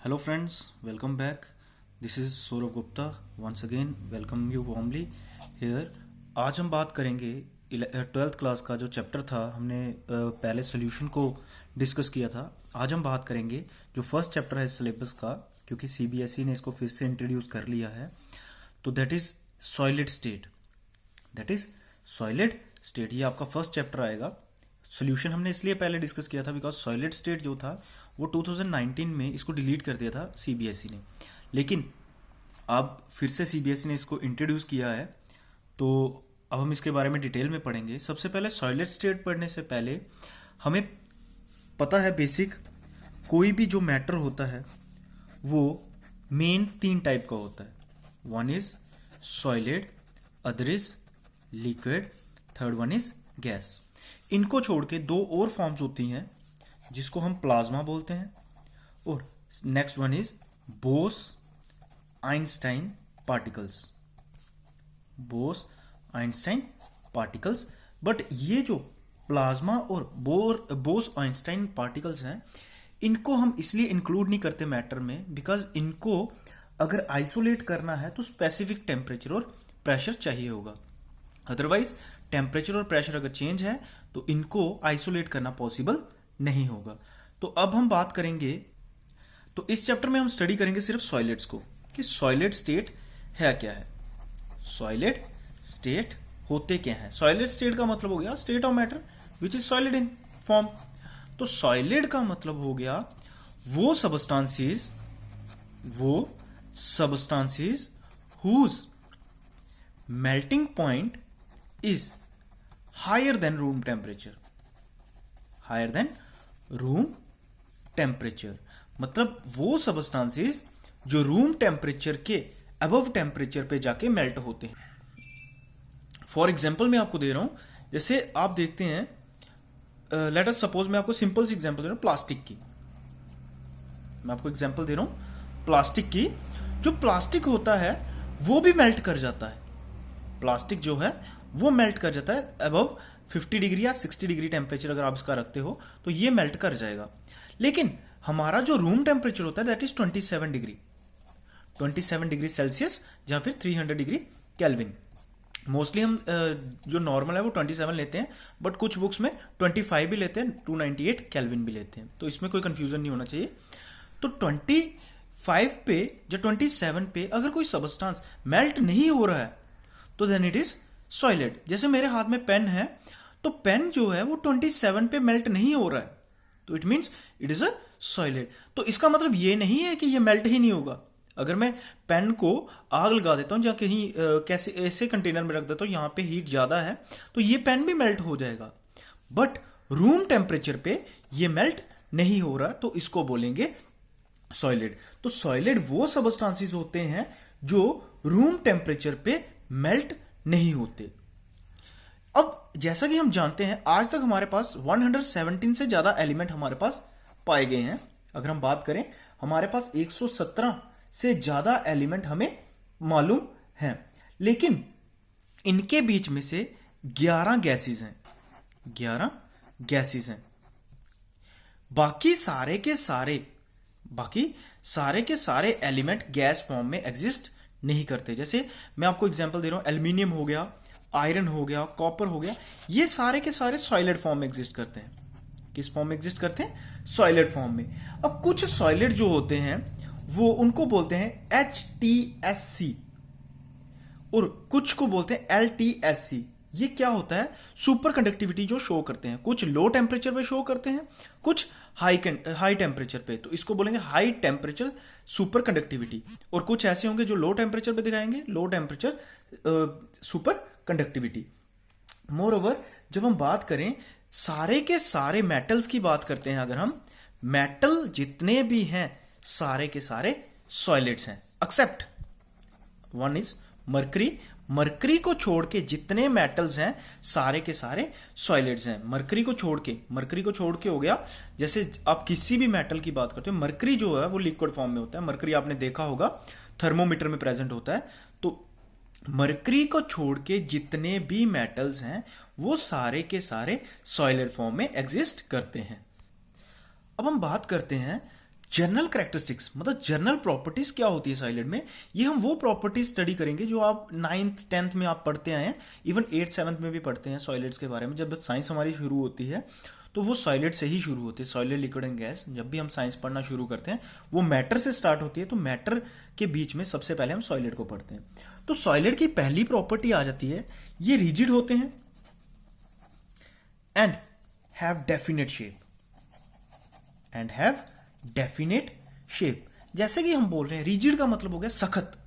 Hello friends, welcome back. This is Saurav Gupta. Once again, welcome you warmly here. आज हम बात करेंगे 12th class का जो चैप्टर था हमने पहले सोल्यूशन को डिस्कस किया था. आज हम बात करेंगे जो फर्स्ट चैप्टर है सिलेबस का, क्योंकि सीबीएसई ने इसको फिर से इंट्रोड्यूस कर लिया है. तो दैट इज सॉलिड स्टेट. ये आपका फर्स्ट चैप्टर आएगा. सोल्यूशन हमने इसलिए पहले डिस्कस किया था बिकॉज सॉलिड स्टेट जो था वो 2019 में इसको डिलीट कर दिया था सीबीएसई ने, लेकिन अब फिर से सीबीएसई ने इसको इंट्रोड्यूस किया है. तो अब हम इसके बारे में डिटेल में पढ़ेंगे. सबसे पहले सॉलिड स्टेट पढ़ने से पहले हमें पता है बेसिक, कोई भी जो मैटर होता है वो मेन 3 टाइप का होता है. One is solid, other is liquid, third one is gas. इनको छोड़ के 2 और फॉर्म्स होती हैं जिसको हम प्लाज्मा बोलते हैं, और next one is Bose Einstein particles. But ये जो प्लाज्मा और बोस-आइंस्टाइन पार्टिकल्स हैं, इनको हम इसलिए इंक्लूड नहीं करते मैटर में बिकॉज इनको अगर आइसोलेट करना है तो स्पेसिफिक टेम्परेचर और प्रेशर चाहिए होगा. अदरवाइज टेम्परेचर और प्रेशर अगर चेंज है तो इनको आइसोलेट करना पॉसिबल नहीं होगा. तो अब हम बात करेंगे, तो इस चैप्टर में हम स्टडी करेंगे सिर्फ सॉलिड्स को, कि सॉलिड स्टेट है क्या है, सॉलिड स्टेट होते क्या है. सॉलिड स्टेट का मतलब हो गया state of matter which is solid in form. तो सॉलिड का मतलब हो गया वो substances whose melting point is higher than room temperature. मतलब वो सबस्टांसेस जो रूम टेम्परेचर के अबव टेम्परेचर पे जाके मेल्ट होते हैं. फॉर एग्जाम्पल मैं आपको दे रहा हूं, जैसे आप देखते हैं, लेट अस सपोज, मैं आपको सिंपल सी एग्जांपल दे रहा हूं प्लास्टिक की. मैं आपको एग्जांपल दे रहा हूं प्लास्टिक की. जो प्लास्टिक होता है वो भी मेल्ट कर जाता है. प्लास्टिक जो है वो मेल्ट कर जाता है अबव 50 डिग्री या 60 डिग्री टेम्परेचर. अगर आप इसका रखते हो तो ये मेल्ट कर जाएगा. लेकिन हमारा जो रूम टेम्परेचर होता है दैट इज 27 डिग्री सेल्सियस, या फिर 300 डिग्री केल्विन. मोस्टली हम जो नॉर्मल है वो 27 लेते हैं, बट कुछ बुक्स में 25 भी लेते हैं, 298 केल्विन भी लेते हैं. तो इसमें कोई कंफ्यूजन नहीं होना चाहिए. तो 25 पे या 27 पे अगर कोई सबस्टांस मेल्ट नहीं हो रहा है तो देन इट इज सॉलिड. जैसे मेरे हाथ में पेन है, तो पेन जो है वो 27 पे मेल्ट नहीं हो रहा है, तो it means it is a solid. तो इसका मतलब ये नहीं है कि ये मेल्ट ही नहीं होगा. अगर मैं पेन को आग लगा देता हूं या कहीं कैसे ऐसे कंटेनर में रख देता हूं, यहां पे हीट ज्यादा है, तो ये पेन भी मेल्ट हो जाएगा. बट रूम टेम्परेचर पे ये मेल्ट नहीं हो रहा, तो इसको बोलेंगे सॉलिड. तो सॉलिड वो सबस्टांसेस होते हैं जो रूम टेम्परेचर पे मेल्ट नहीं होते. अब जैसा कि हम जानते हैं, आज तक हमारे पास 117 से ज्यादा एलिमेंट हमारे पास पाए गए हैं. अगर हम बात करें, हमारे पास 117 से ज्यादा एलिमेंट हमें मालूम हैं, लेकिन इनके बीच में से 11 गैसेस हैं. बाकी सारे के सारे एलिमेंट गैस फॉर्म में एग्जिस्ट नहीं करते. जैसे मैं आपको एग्जांपल दे रहा हूं, एल्यूमिनियम हो गया, आयरन हो गया, कॉपर हो गया, ये सारे के सारे सॉलिड फॉर्म में एग्जिस्ट करते हैं. किस फॉर्म में एग्जिस्ट करते हैं? सॉलिड फॉर्म में. अब कुछ सॉलिड जो होते हैं वो उनको बोलते हैं HTSC और कुछ को बोलते हैं LTSC. ये क्या होता है? सुपर कंडक्टिविटी जो शो करते हैं. कुछ लो टेम्परेचर पे शो करते हैं, कुछ हाई टेम्परेचर पे, तो इसको बोलेंगे हाई टेम्परेचर सुपर कंडक्टिविटी. और कुछ ऐसे होंगे जो लो टेम्परेचर पे दिखाएंगे, low temperature super conductivity. More over, जब हम बात करें सारे के सारे मेटल्स की बात करते हैं, अगर हम मेटल जितने भी हैं सारे के सारे सॉलिड्स हैं, एक्सेप्ट वन इज मरकरी को छोड़ के जितने मेटल्स हैं सारे के सारे सॉलिड्स हैं. मरकरी को छोड़ के हो गया. जैसे आप किसी भी मेटल की बात करते हो, मरकरी जो है वो लिक्विड फॉर्म में होता है. मरकरी आपने देखा होगा थर्मोमीटर में प्रेजेंट होता है. तो मरकरी को छोड़ के जितने भी मेटल्स हैं वो सारे के सारे सॉलिड फॉर्म में एग्जिस्ट करते हैं. अब हम बात करते हैं जनरल कैरेक्टरिस्टिक्स मतलब जनरल प्रॉपर्टीज क्या होती है सॉलिड में, ये हम वो प्रॉपर्टीज स्टडी करेंगे जो आप 9th 10th में आप पढ़ते आए हैं, इवन 8th 7th में भी पढ़ते हैं सॉलिड्स के बारे में। जब साइंस हमारी शुरू होती है तो वो सॉलिड से ही शुरू होती है, सॉलिड लिक्विड एंड गैस। जब भी हम साइंस पढ़ना शुरू करते हैं वो मैटर से स्टार्ट होती है, तो मैटर के बीच में सबसे पहले हम सॉलिड को पढ़ते हैं। तो सॉलिड की पहली प्रॉपर्टी आ जाती है, ये रिजिड होते हैं and have definite shape, and have definite shape. जैसे कि हम बोल रहे हैं रिजिड का मतलब हो गया सख्त,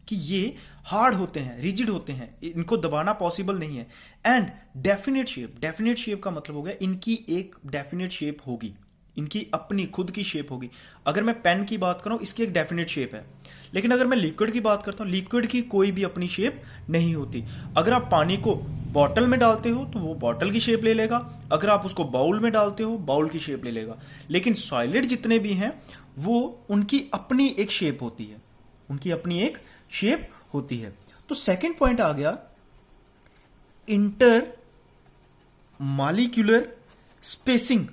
कि ये हार्ड होते हैं, रिजिड होते हैं, इनको दबाना पॉसिबल नहीं है। And definite shape, definite shape का मतलब हो गया इनकी एक डेफिनेट शेप होगी, इनकी अपनी खुद की शेप होगी। अगर मैं पेन की बात करूं इसकी एक डेफिनेट शेप है, लेकिन अगर मैं लिक्विड की बात करता हूं, लिक्विड की कोई भी अपनी शेप नहीं होती। अगर आप पानी को बॉटल में डालते हो तो वो बॉटल की शेप ले लेगा, अगर आप उसको बाउल में डालते हो बाउल की शेप ले लेगा। लेकिन सॉलिड जितने भी हैं वो उनकी अपनी एक शेप होती है, उनकी अपनी एक शेप होती है। तो सेकंड पॉइंट आ गया inter molecular spacing.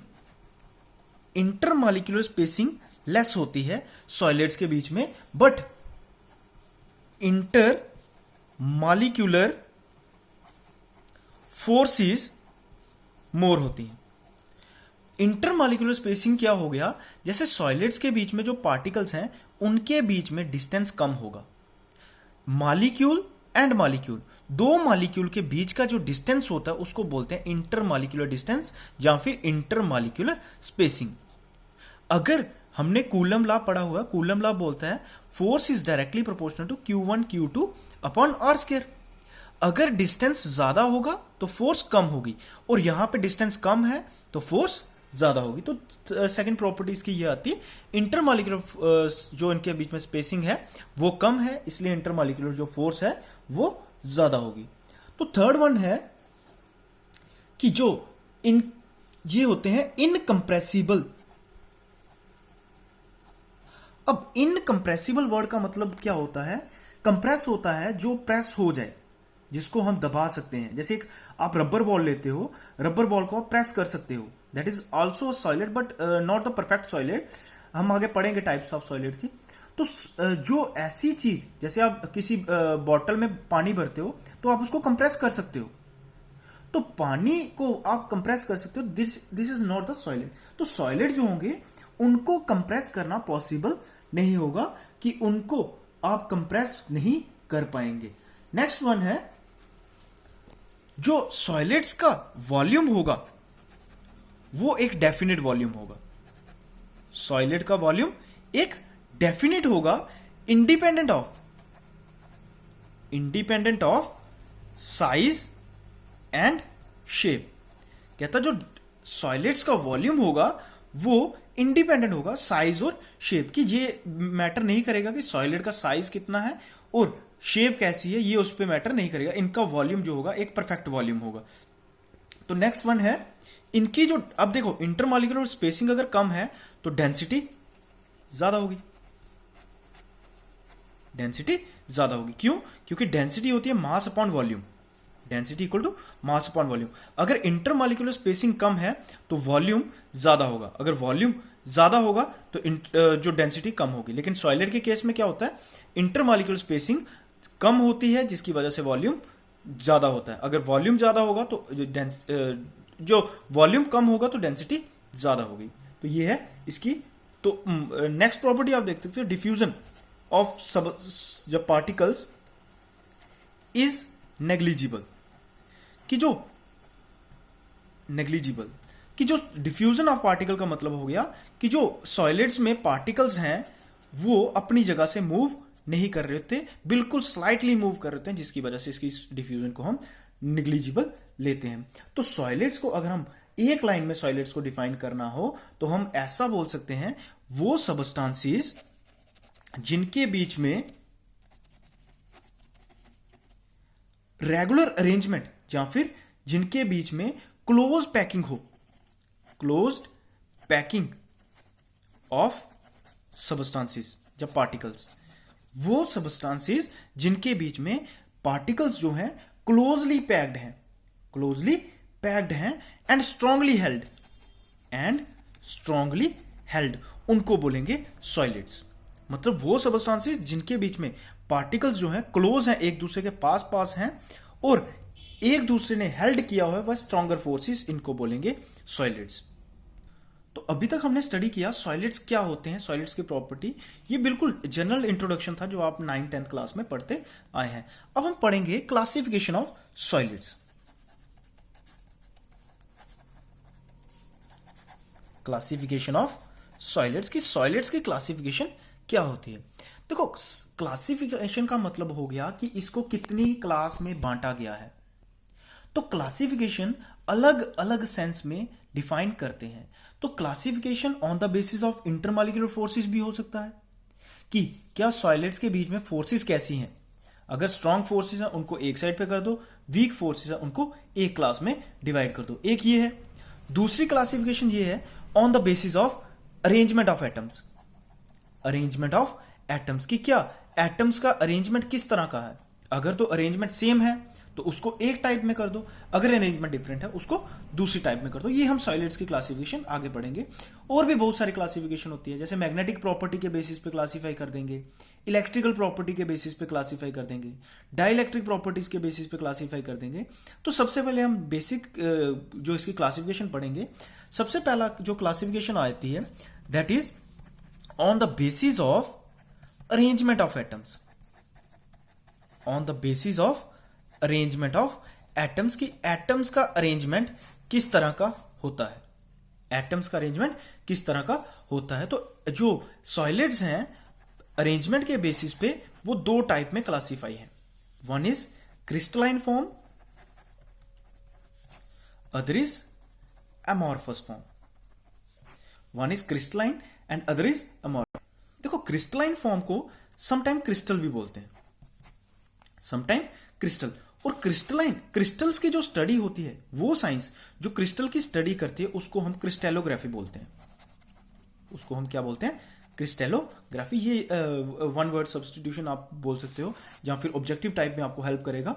Inter molecular spacing less होती है सॉलिड्स के बीच में, बट इंटर मॉलिक्यूलर फोर्सेस मोर होती है। इंटरमॉलिक्यूलर स्पेसिंग क्या हो गया, जैसे सॉलिड्स के बीच में जो पार्टिकल्स हैं उनके बीच में डिस्टेंस कम होगा। मॉलिक्यूल एंड मॉलिक्यूल, दो मॉलिक्यूल के बीच का जो डिस्टेंस होता है उसको बोलते हैं इंटरमॉलिक्यूलर डिस्टेंस या फिर इंटरमॉलिक्यूलर स्पेसिंग। अगर हमने कूलम लॉ पढ़ा हुआ, कूलम लॉ बोलता है force is directly proportional to Q1 Q2 upon R square. अगर डिस्टेंस ज्यादा होगा तो फोर्स कम होगी, और यहां पे डिस्टेंस कम है तो फोर्स ज्यादा होगी। तो सेकंड प्रॉपर्टीज की ये आती है, इंटरमॉलिक्यूलर जो इनके बीच में स्पेसिंग है वो कम है, इसलिए इंटरमॉलिक्यूलर जो फोर्स है वो ज्यादा होगी। तो थर्ड वन है कि जो ये होते हैं इनकंप्रेसिबल। अब इनकंप्रेसिबल वर्ड का मतलब क्या होता है, कंप्रेस होता है जो प्रेस हो जाए, जिसको हम दबा सकते हैं। जैसे एक आप रबर बॉल लेते हो, रबर बॉल को आप प्रेस कर सकते हो, that is also solid but not the perfect solid. हम आगे पढ़ेंगे टाइप्स ऑफ सॉलिड की। तो जो ऐसी चीज, जैसे आप किसी बॉटल में पानी भरते हो तो आप उसको कंप्रेस कर सकते हो, तो पानी को आप कंप्रेस कर सकते हो, this is not the solid. तो सॉलिड जो होंगे उनको कंप्रेस करना पॉसिबल नहीं होगा, कि उनको आप कंप्रेस नहीं कर पाएंगे। नेक्स्ट वन है, जो सॉलिड्स का वॉल्यूम होगा वो एक डेफिनेट वॉल्यूम होगा। सॉलिड का वॉल्यूम एक डेफिनेट होगा, independent of size and shape. कहता जो सॉलिड्स का वॉल्यूम होगा वो इंडिपेंडेंट होगा साइज और शेप की। ये मैटर नहीं करेगा कि सॉलिड का साइज कितना है और शेप कैसी है, ये उस पर मैटर नहीं करेगा। इनका वॉल्यूम जो होगा एक परफेक्ट वॉल्यूम होगा। तो नेक्स्ट वन है इनकी जो, अब देखो इंटरमॉलिक्यूलर स्पेसिंग अगर कम है तो डेंसिटी ज्यादा होगी, डेंसिटी ज्यादा होगी। क्यों? क्योंकि डेंसिटी होती है mass upon volume, density equal to mass upon volume. अगर इंटरमॉलिक्यूलर स्पेसिंग कम है तो वॉल्यूम ज्यादा होगा, अगर वॉल्यूम ज्यादा होगा तो जो डेंसिटी कम होगी। लेकिन सॉलिड के केस में क्या होता है, इंटरमॉलिक्यूलर स्पेसिंग कम होती है जिसकी वजह से वॉल्यूम ज्यादा होता है। अगर वॉल्यूम ज्यादा होगा तो जो वॉल्यूम कम होगा तो डेंसिटी ज्यादा होगी। तो ये है इसकी। तो नेक्स्ट प्रॉपर्टी आप देख सकते हो, डिफ्यूजन ऑफ जब पार्टिकल्स इज नेग्लिजिबल, कि जो नेग्लिजिबल कि जो डिफ्यूजन ऑफ पार्टिकल का मतलब हो गया कि जो सॉलिड्स में पार्टिकल्स हैं वो अपनी जगह से मूव नहीं कर रहे होते, बिल्कुल स्लाइटली मूव कर रहे होते हैं, जिसकी वजह से इसकी डिफ्यूजन को हम नेग्लिजिबल लेते हैं। तो सॉलिड्स को अगर हम एक लाइन में सॉलिड्स को डिफाइन करना हो तो हम ऐसा बोल सकते हैं, वो सबस्टांसेस जिनके बीच में रेगुलर अरेंजमेंट या फिर जिनके बीच में क्लोज पैकिंग हो, क्लोज्ड पैकिंग ऑफ सबस्टांसेस जब पार्टिकल्स, वो सबस्टांसेस जिनके बीच में पार्टिकल्स जो हैं क्लोजली पैक्ड हैं एंड स्ट्रांगली हेल्ड हेल्ड, उनको बोलेंगे सॉलिड्स। मतलब वो सबस्टांसेस जिनके बीच में पार्टिकल्स जो हैं क्लोज हैं, एक दूसरे के पास पास हैं और एक दूसरे ने हेल्ड किया हुआ है वह स्ट्रॉन्गर फोर्सेस, इनको बोलेंगे सॉलिड्स। तो अभी तक हमने स्टडी किया सॉलिड्स क्या होते हैं, सॉलिड्स की प्रॉपर्टी। ये बिल्कुल जनरल इंट्रोडक्शन था जो आप 9th-10th क्लास में पढ़ते आए हैं। अब हम पढ़ेंगे classification of solids. Classification of solids की, सॉलिड्स की क्लासिफिकेशन क्या होती है। देखो, क्लासिफिकेशन का मतलब हो गया कि इसको कितनी क्लास में बांटा गया है। तो क्लासिफिकेशन अलग अलग सेंस में डिफाइन करते हैं। तो classification on the basis of intermolecular forces भी हो सकता है कि क्या सॉलिड्स के बीच में फोर्सेस कैसी हैं। अगर स्ट्रॉन्ग फोर्सेस हैं उनको एक साइड पे कर दो, वीक फोर्सेस हैं उनको एक क्लास में डिवाइड कर दो, एक ये है। दूसरी क्लासिफिकेशन ये है on the basis of arrangement of atoms. Arrangement of atoms की, क्या एटम्स का अरेंजमेंट किस तरह का है। अगर तो अरेंजमेंट सेम है तो उसको एक टाइप में कर दो, अगर अरेंजमेंट डिफरेंट है उसको दूसरी टाइप में कर दो। ये हम सॉलिड्स की क्लासिफिकेशन आगे पढ़ेंगे। और भी बहुत सारी क्लासिफिकेशन होती है, जैसे मैग्नेटिक प्रॉपर्टी के बेसिस पे क्लासिफाई कर देंगे, इलेक्ट्रिकल प्रॉपर्टी के बेसिस पे क्लासिफाई कर देंगे, डाइलेक्ट्रिक प्रॉपर्टीज के बेसिस पे क्लासिफाई कर देंगे। तो सबसे पहले हम बेसिक जो इसकी क्लासिफिकेशन पढ़ेंगे। सबसे पहला जो क्लासिफिकेशन आती है that is on the basis of arrangement of atoms. On the basis of arrangement of atoms की, एटम्स का अरेंजमेंट किस तरह का होता है। एटम्स का अरेंजमेंट किस तरह का होता है। तो जो सॉलिड्स हैं अरेंजमेंट के बेसिस पे वो दो टाइप में क्लासिफाई है। One is crystalline form, other is amorphous form. One is crystalline and other is amorphous. देखो, क्रिस्टलाइन फॉर्म को समटाइम क्रिस्टल भी बोलते हैं, समटाइम क्रिस्टल। और क्रिस्टलाइन, क्रिस्टल्स की जो स्टडी होती है, वो साइंस जो क्रिस्टल की स्टडी करती है उसको हम क्रिस्टेलोग्राफी बोलते हैं। उसको हम क्या बोलते हैं, क्रिस्टेलोग्राफी। ये वन वर्ड सब्स्टिट्यूशन आप बोल सकते हो, या फिर ऑब्जेक्टिव टाइप में आपको हेल्प करेगा।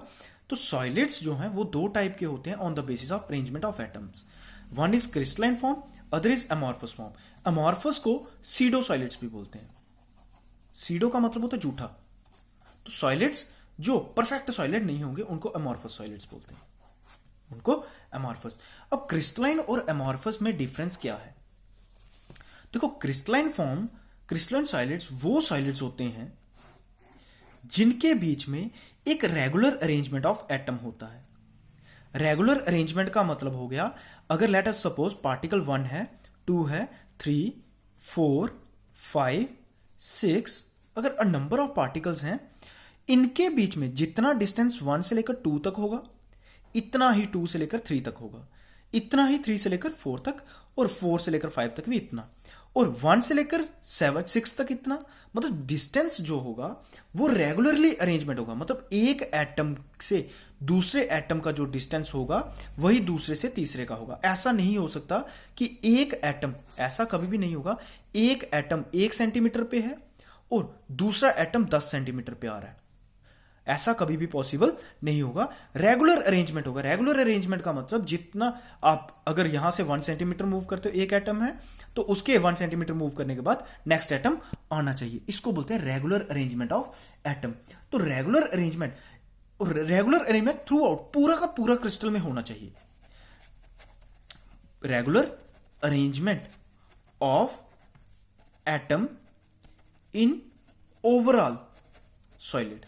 तो सॉलिड्स जो हैं वो दो टाइप के होते हैं on the basis of arrangement of atoms. One is crystalline form, other is amorphous form. Amorphous को सीडो सॉलिड्स भी बोलते हैं। सीडो का मतलब होता है झूठा। तो सॉलिड्स जो परफेक्ट सॉलिड नहीं होंगे उनको अमॉर्फस सॉलिड्स बोलते हैं, उनको अमॉर्फस। अब क्रिस्टलाइन और अमॉर्फस में डिफरेंस क्या है। देखो, क्रिस्टलाइन फॉर्म, क्रिस्टलाइन सॉलिड्स वो सॉलिड्स होते हैं जिनके बीच में एक रेगुलर अरेंजमेंट ऑफ एटम होता है। रेगुलर अरेंजमेंट का मतलब हो गया, अगर लेट अस सपोज पार्टिकल 1 है, 2 है, 3, 4, 5, 6, अगर अ नंबर ऑफ पार्टिकल्स हैं, इनके बीच में जितना डिस्टेंस 1 से लेकर 2 तक होगा, इतना ही 2 से लेकर 3 तक होगा, इतना ही 3 से लेकर 4 तक, और 4 से लेकर 5 तक भी इतना, और 1 से लेकर 6 तक इतना। मतलब डिस्टेंस जो होगा वो रेगुलरली अरेंजमेंट होगा। मतलब एक एटम से दूसरे एटम का जो डिस्टेंस होगा वही दूसरे से तीसरे का होगा। ऐसा नहीं हो सकता कि एक एटम, ऐसा कभी भी नहीं होगा, एक एटम 1 सेंटीमीटर पे है और दूसरा एटम 10 सेंटीमीटर पे आ रहा है। ऐसा कभी भी पॉसिबल नहीं होगा। रेगुलर अरेंजमेंट होगा। रेगुलर अरेंजमेंट का मतलब जितना आप, अगर यहां से 1 सेंटीमीटर मूव करते हो, एक एटम है तो उसके 1 सेंटीमीटर मूव करने के बाद नेक्स्ट एटम आना चाहिए। इसको बोलते हैं रेगुलर अरेंजमेंट ऑफ एटम। तो रेगुलर अरेंजमेंट थ्रू आउट पूरा का पूरा क्रिस्टल में होना चाहिए। Regular arrangement of atom in overall solid.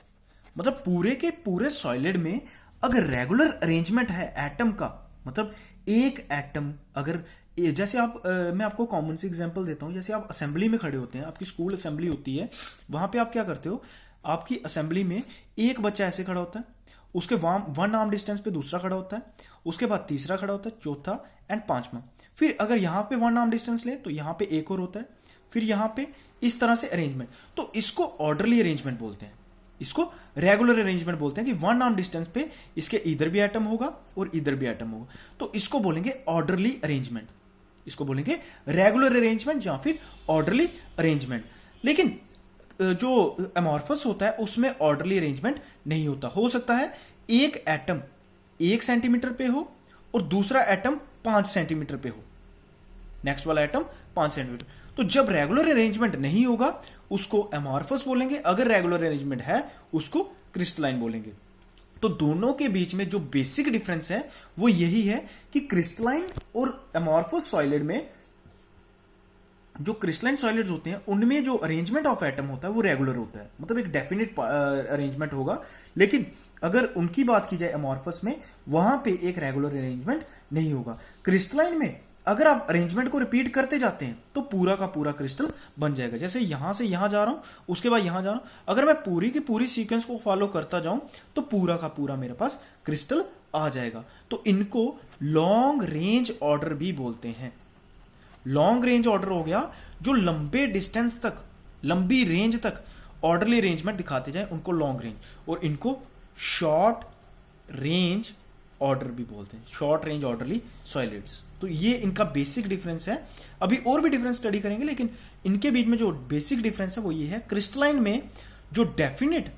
मतलब पूरे के पूरे सॉलिड में अगर रेगुलर अरेंजमेंट है एटम का, मतलब एक एटम, अगर जैसे आप मैं आपको कॉमन सी एग्जांपल देता हूं। जैसे आप असेंबली में खड़े होते हैं, आपकी स्कूल असेंबली होती है, वहां पे आप क्या करते हो, आपकी असेंबली में एक बच्चा ऐसे खड़ा होता है, उसके 1 आर्म डिस्टेंस पे दूसरा खड़ा होता है, उसके बाद तीसरा खड़ा होता है, चौथा एंड 5वां। फिर अगर यहां पे 1 आर्म डिस्टेंस ले तो यहां पे एक और होता है, फिर यहां पे इस तरह से अरेंजमेंट। तो इसको ऑर्डरली अरेंजमेंट बोलते हैं, इसको रेगुलर अरेंजमेंट बोलते हैं कि 1 आर्म डिस्टेंस पे इसके इधर भी एटम होगा और इधर भी एटम होगा। तो इसको बोलेंगे ऑर्डरली अरेंजमेंट, इसको बोलेंगे रेगुलर अरेंजमेंट या फिर ऑर्डरली अरेंजमेंट। लेकिन जो अमॉर्फस होता है उसमें ऑर्डरली अरेंजमेंट नहीं होता। हो सकता है एक एटम 1 सेंटीमीटर पे हो और दूसरा एटम 5 सेंटीमीटर पे हो, नेक्स्ट वाला एटम 5 सेंटीमीटर। तो जब रेगुलर अरेंजमेंट नहीं होगा उसको अमॉर्फस बोलेंगे, अगर रेगुलर अरेंजमेंट है उसको क्रिस्टलाइन बोलेंगे। तो दोनों के बीच में जो बेसिक डिफरेंस है वो यही है कि क्रिस्टलाइन और अमॉर्फस सॉलिड में, जो क्रिस्टलाइन सॉलिड्स होते हैं उनमें जो अरेंजमेंट ऑफ एटम होता है वो रेगुलर होता है, मतलब एक डेफिनेट अरेंजमेंट होगा। लेकिन अगर उनकी बात की जाए अमॉर्फस में, वहां पे एक रेगुलर अरेंजमेंट नहीं होगा। क्रिस्टलाइन में अगर आप अरेंजमेंट को रिपीट करते जाते हैं तो पूरा का पूरा क्रिस्टल बन जाएगा। जैसे यहां से यहां जा रहा हूं, उसके बाद यहां जा रहा हूं, अगर मैं पूरी की पूरी सीक्वेंस को फॉलो करता जाऊं तो पूरा का पूरा मेरे पास क्रिस्टल आ जाएगा। तो इनको लॉन्ग रेंज ऑर्डर भी बोलते हैं। लॉन्ग रेंज ऑर्डर हो गया जो लंबे डिस्टेंस तक, लंबी रेंज तक ऑर्डरली अरेंजमेंट दिखाते जाए उनको लॉन्ग रेंज, और इनको शॉर्ट रेंज ऑर्डर भी बोलते हैं, शॉर्ट रेंज ऑर्डरली सॉलिड्स। तो ये इनका बेसिक डिफरेंस है। अभी और भी डिफरेंस स्टडी करेंगे, लेकिन इनके बीच में जो बेसिक डिफरेंस है वो ये है, क्रिस्टलाइन में जो डेफिनेट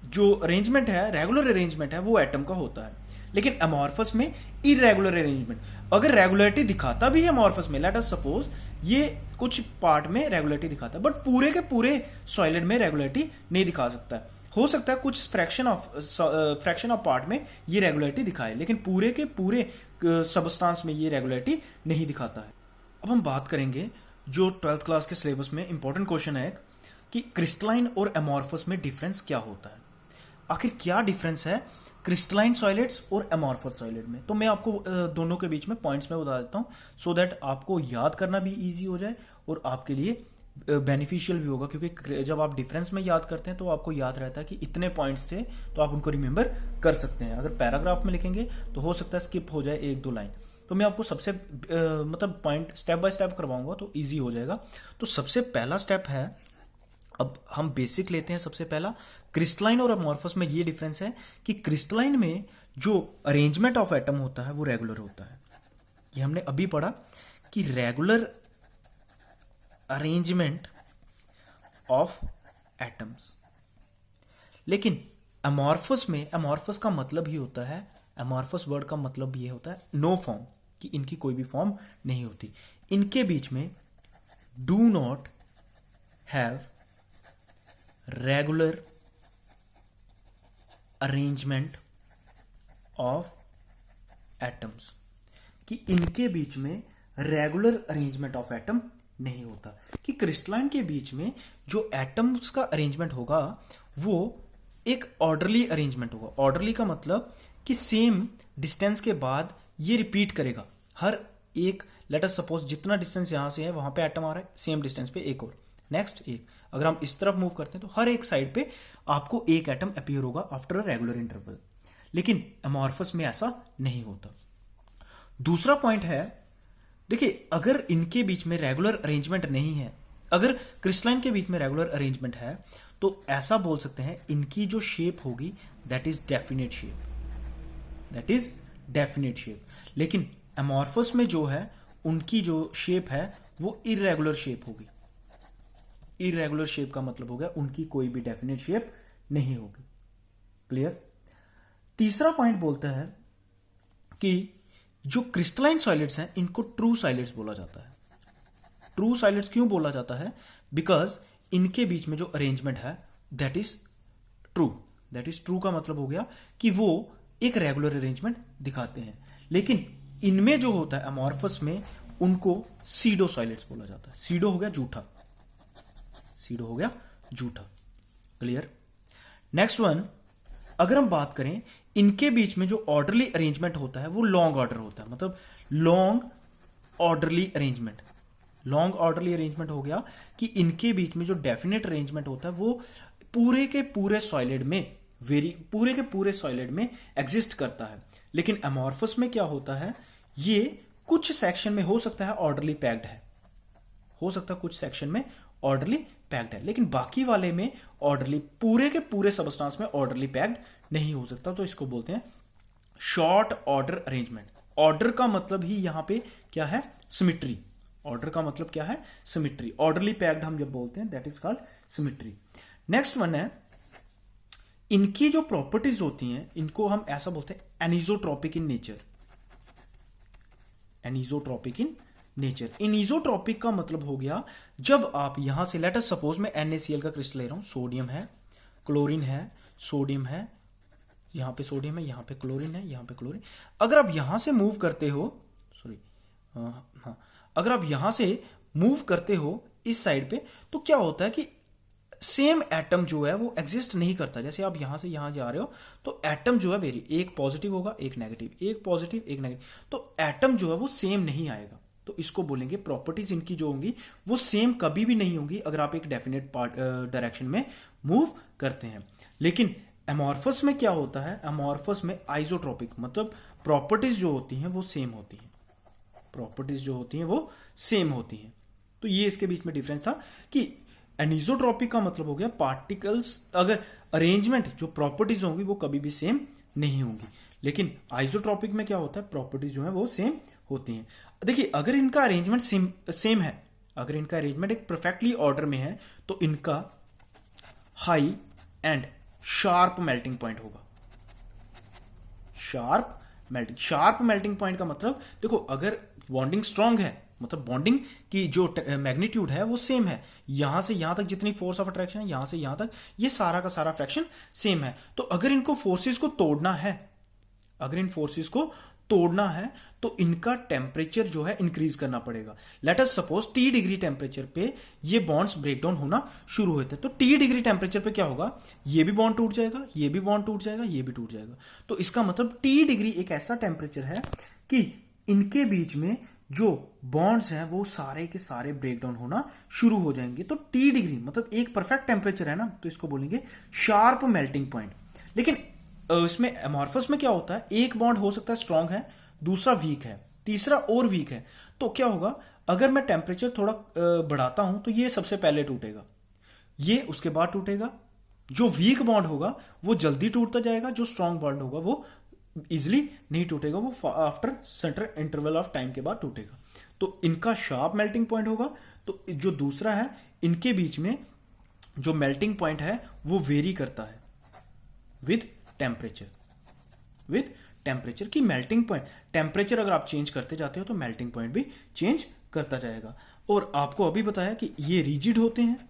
जो अरेंजमेंट है, रेगुलर अरेंजमेंट है, वो एटम का होता है। लेकिन अमॉर्फस में इरेगुलर अरेंजमेंट, अगर रेगुलरिटी दिखाता भी है अमॉर्फस में, लेट अस सपोज ये कुछ पार्ट में रेगुलरिटी दिखाता है, बट पूरे के पूरे सॉलिड में रेगुलरिटी नहीं दिखा सकता है। हो सकता है कुछ फ्रैक्शन ऑफ पार्ट में ये रेगुलरिटी दिखाए, लेकिन पूरे के पूरे सबस्टांस में ये रेगुलरिटी नहीं दिखाता है। अब हम बात करेंगे जो 12th क्लास के सिलेबस में इंपॉर्टेंट क्वेश्चन है कि क्रिस्टलाइन और अमॉर्फस में डिफरेंस क्या होता है। आखिर क्या डिफरेंस है क्रिस्टलाइन सॉलिड्स और अमॉर्फस सॉलिड में। तो मैं आपको दोनों के बीच में पॉइंट्स में बता देता हूं, सो दैट आपको याद करना भी इजी हो जाए और आपके लिए बेनिफिशियल भी होगा, क्योंकि जब आप डिफरेंस में याद करते हैं तो आपको याद रहता है कि इतने पॉइंट्स थे, तो आप उनको रिमेंबर कर सकते हैं। अगर पैराग्राफ में लिखेंगे तो हो सकता है स्किप हो जाए 1-2 लाइन। तो मैं आपको सबसे मतलब पॉइंट स्टेप बाय स्टेप करवाऊंगा तो इजी हो जाएगा। तो सबसे पहला स्टेप है, अब हम बेसिक लेते हैं। सबसे पहला, क्रिस्टलाइन और अमॉर्फस में ये डिफरेंस है कि क्रिस्टलाइन में जो अरेंजमेंट ऑफ एटम होता है वो रेगुलर होता है। ये हमने अभी पढ़ा कि रेगुलर अरेंजमेंट ऑफ एटम्स। लेकिन अमॉर्फस में, अमॉर्फस का मतलब ही होता है, अमॉर्फस वर्ड का मतलब ये होता है नो फॉर्म, कि इनकी कोई भी फॉर्म नहीं होती। इनके बीच में do not have regular arrangement of atoms, कि इनके बीच में रेगुलर अरेंजमेंट ऑफ एटम नहीं होता। कि क्रिस्टलाइन के बीच में जो एटम्स का अरेंजमेंट होगा वो एक ऑर्डरली अरेंजमेंट होगा। ऑर्डरली का मतलब कि सेम डिस्टेंस के बाद ये रिपीट करेगा हर एक, लेट अस सपोज जितना डिस्टेंस यहां से है वहां पे एटम आ रहा है, सेम डिस्टेंस पे एक और, नेक्स्ट एक। अगर हम इस तरफ मूव करते हैं तो हर एक साइड पे आपको एक एटम अपीयर होगा आफ्टर अ रेगुलर इंटरवल। लेकिन अमॉर्फस में ऐसा नहीं होता। दूसरा पॉइंट है, देखिए अगर इनके बीच में रेगुलर अरेंजमेंट नहीं है, अगर क्रिस्टलाइन के बीच में रेगुलर अरेंजमेंट है तो ऐसा बोल सकते हैं इनकी जो शेप होगी that is definite shape, that is definite shape. लेकिन अमॉर्फस में जो है उनकी जो शेप है वो इरेगुलर शेप होगी। इरेगुलर शेप का मतलब हो गया उनकी कोई भी डेफिनेट शेप नहीं होगी। क्लियर। तीसरा पॉइंट बोलता है कि जो क्रिस्टलाइन सॉलिड्स हैं इनको ट्रू सॉलिड्स बोला जाता है। ट्रू सॉलिड्स क्यों बोला जाता है? बिकॉज इनके बीच में जो अरेंजमेंट है that is true. That is true का मतलब हो गया कि वो एक रेगुलर अरेंजमेंट दिखाते हैं। लेकिन इनमें जो होता है अमॉर्फस में, उनको सीडो सॉलिड्स बोला जाता है। सीडो हो गया झूठा, सीडो हो गया झूठा। क्लियर। नेक्स्ट वन, अगर हम बात करें इनके बीच में जो ऑर्डरली अरेंजमेंट होता है वो लॉन्ग ऑर्डर होता है, मतलब long orderly arrangement. Long orderly arrangement हो गया कि इनके बीच में जो डेफिनेट अरेंजमेंट होता है वो पूरे के पूरे सॉलिड में पूरे के पूरे सॉलिड में एग्जिस्ट करता है। लेकिन अमॉर्फस में क्या होता है, ये कुछ सेक्शन में हो सकता है ऑर्डरली पैक्ड है, हो सकता है कुछ सेक्शन में ऑर्डरली पैक्ड है, लेकिन बाकी वाले में ऑर्डरली, पूरे के पूरे सबस्टांस में ऑर्डरली पैक्ड नहीं हो सकता। तो इसको बोलते हैं शॉर्ट ऑर्डर अरेंजमेंट। ऑर्डर का मतलब ही यहां पे क्या है? सिमिट्री। ऑर्डर का मतलब क्या है? सिमिट्री। ऑर्डरली पैक्ड हम जब बोलते हैं that is called symmetry. Next one है, इनकी जो प्रॉपर्टीज होती हैं इनको हम ऐसा बोलते हैं anisotropic in nature. Anisotropic in nature. Anisotropic का मतलब हो गया जब आप यहां से, लेट अस सपोज मैं NaCl का क्रिस्टल ले रहा हूं, सोडियम है, क्लोरीन है, सोडियम है, यहां पे सोडियम है, यहां पे क्लोरीन है, यहां पे क्लोरीन। अगर आप यहां से मूव करते हो, सॉरी, हाँ, अगर आप यहां से मूव करते हो इस साइड पे, तो क्या होता है कि सेम एटम जो है वो एग्जिस्ट नहीं करता। जैसे आप यहां से यहां जा रहे हो तो एटम जो है वेरी, एक पॉजिटिव होगा, एक नेगेटिव, एक पॉजिटिव, एक नेगेटिव, तो एटम जो है वो सेम नहीं आएगा। तो इसको बोलेंगे प्रॉपर्टीज इनकी जो होंगी वो सेम कभी भी नहीं होंगी अगर आप एक डेफिनेट डायरेक्शन में मूव करते हैं। लेकिन एमॉर्फस में क्या होता है, एमॉर्फस में आइसोट्रोपिक, मतलब प्रॉपर्टीज जो होती हैं वो सेम होती हैं, प्रॉपर्टीज जो होती हैं वो सेम होती हैं। तो ये इसके बीच में डिफरेंस था कि एनिसोट्रॉपिक का मतलब हो गया पार्टिकल्स, अगर अरेंजमेंट जो प्रॉपर्टीज होंगी वो कभी भी सेम नहीं होंगी। लेकिन आइसोट्रॉपिक में क्या होता है, प्रॉपर्टीज जो है वो सेम होती हैं। देखिए अगर इनका अरेंजमेंट सेम है, अगर इनका अरेंजमेंट एक परफेक्टली ऑर्डर में है, तो इनका high and sharp melting point होगा। शार्प मेल्टिंग पॉइंट का मतलब, देखो अगर बॉन्डिंग स्ट्रांग है, मतलब बॉन्डिंग की जो मैग्नीट्यूड है वो सेम है, यहां से यहां तक जितनी फोर्स ऑफ अट्रैक्शन है, यहां से यहां तक, ये सारा का सारा फ्रैक्शन सेम है। तो अगर इनको फोर्सेस को तोड़ना है, अगर इन फोर्सेस को तोड़ना है तो इनका टेम्परेचर जो है इंक्रीज करना पड़ेगा। Late us suppose T degree temperature पे ये बॉन्ड्स ब्रेक डाउन होना शुरू होते हैं, तो T डिग्री टेम्परेचर पे क्या होगा, ये भी बॉन्ड टूट जाएगा, ये भी बॉन्ड टूट जाएगा, ये भी टूट जाएगा। तो इसका मतलब T डिग्री एक ऐसा टेम्परेचर है कि इनके बीच में जो बॉन्ड्स हैं वो सारे के सारे ब्रेक डाउन होना शुरू हो जाएंगे। तो T डिग्री मतलब एक परफेक्ट टेम्परेचर है ना, तो इसको बोलेंगे शार्प मेल्टिंग पॉइंट। लेकिन इसमें एमॉर्फस में क्या होता है, एक बॉन्ड हो सकता है स्ट्रांग है, दूसरा वीक है, तीसरा और वीक है। तो क्या होगा, अगर मैं टेम्परेचर थोड़ा बढ़ाता हूं तो ये सबसे पहले टूटेगा, ये उसके बाद टूटेगा। जो वीक बॉन्ड होगा वो जल्दी टूटता जाएगा, जो स्ट्रांग बॉन्ड होगा वो इजिली नहीं टूटेगा, वो after certain interval of time के बाद टूटेगा। तो इनका शार्प मेल्टिंग पॉइंट होगा। तो जो दूसरा है, इनके बीच में जो मेल्टिंग पॉइंट है वो वेरी करता है विद टेम्परेचर की मेल्टिंग पॉइंट, टेम्परेचर अगर आप चेंज करते जाते हो तो मेल्टिंग पॉइंट भी चेंज करता जाएगा। और आपको अभी बताया कि ये रिजिड होते हैं,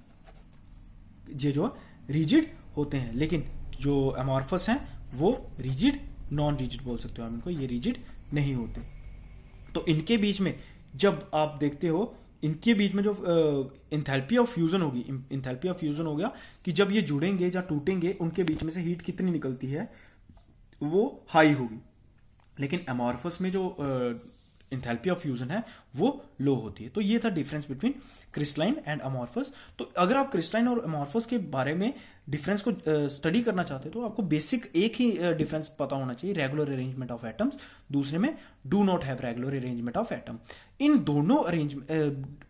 ये जो रिजिड होते हैं, लेकिन जो एमॉर्फस हैं वो रिजिड, नॉन रिजिड बोल सकते हो आप इनको, ये रिजिड नहीं होते। तो इनके बीच में जब आप देखते हो, इनके बीच में जो इंथैल्पी ऑफ फ्यूजन होगी, इंथैल्पी ऑफ फ्यूजन हो गया कि जब ये जुड़ेंगे या टूटेंगे, उनके बीच में से हीट कितनी निकलती है, वो हाई होगी। लेकिन एमॉर्फस में जो इंथैल्पी ऑफ फ्यूजन है वो लो होती है। तो ये था difference between crystalline and amorphous. तो अगर आप क्रिस्टलाइन और अमॉर्फस के बारे में डिफरेंस को स्टडी करना चाहते हो तो आपको बेसिक एक ही डिफरेंस पता होना चाहिए, रेगुलर अरेंजमेंट ऑफ एटम्स, दूसरे में do not have regular arrangement of atom. इन दोनों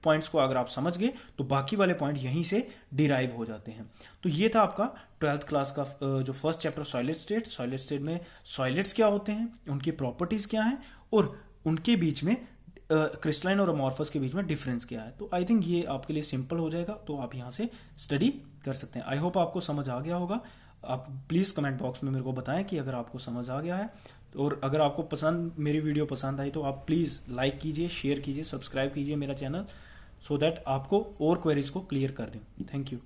पॉइंट्स को अगर आप समझ गए तो बाकी वाले पॉइंट यहीं से डिराइव हो जाते हैं। तो ये था आपका 12th क्लास का जो first chapter solid state. Solid state में सॉलिड्स क्या होते हैं, उनकी प्रॉपर्टीज क्या हैं, और उनके बीच में क्रिस्टलाइन और अमॉर्फस के बीच में डिफरेंस क्या है। तो आई थिंक ये आपके लिए सिंपल हो जाएगा, तो आप यहाँ से स्टडी कर सकते हैं। आई होप आपको समझ आ गया होगा। आप प्लीज़ कमेंट बॉक्स में मेरे को बताएं कि अगर आपको समझ आ गया है, और अगर आपको मेरी वीडियो पसंद आई तो आप प्लीज़ लाइक कीजिए, शेयर कीजिए, सब्सक्राइब कीजिए मेरा चैनल, सो दैट आपको और क्वेरीज को क्लियर कर दें। Thank you.